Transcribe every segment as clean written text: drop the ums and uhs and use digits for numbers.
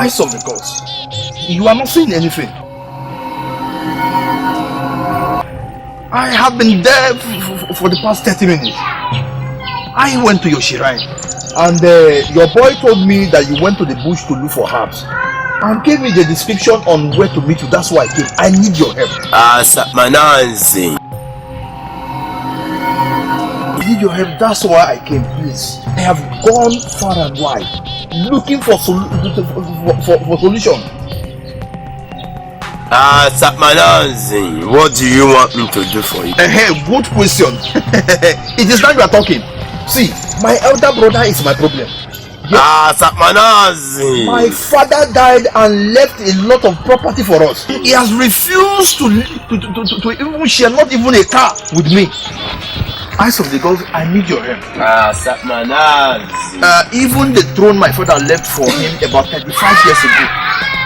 Eyes of the gods. You are not saying anything. I have been there for the past 30 minutes. I went to your shrine, and your boy told me that you went to the bush to look for herbs and gave me the description on where to meet you. That's why I came. I need your help. Mananzi. I need your help. That's why I came. Please. I have gone far and wide looking for solution. Mananzi, what do you want me to do for you? Good question. It is now you are talking. See, my elder brother is my problem. Yes. Mananzi. My father died and left a lot of property for us. He has refused to even share not even a car with me. Eyes of the gods, I need your help. Mananzi. Even the throne my father left for him about 35 years ago,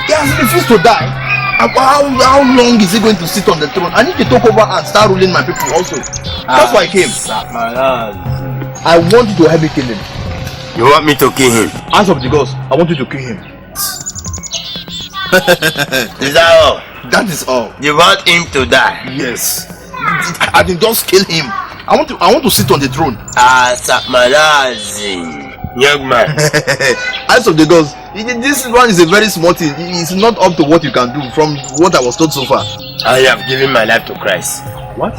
he has refused to die. How long is he going to sit on the throne? I need to take over and start ruling my people also. That's why I came. I want you to help me kill him. You want me to kill him? Eyes of the gods, I want you to kill him. Is that all? That is all. You want him to die? Yes. I can just kill him. I want to sit on the throne. Mananzi. Young man. Eyes of the gods, this one is a very small thing. It's not up to what you can do from what I was told so far. I have given my life to Christ. What?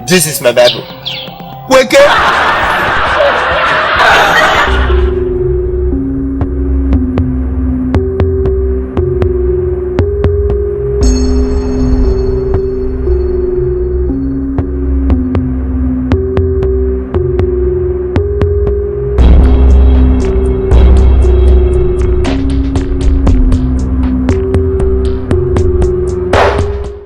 This is my Bible. Wake up!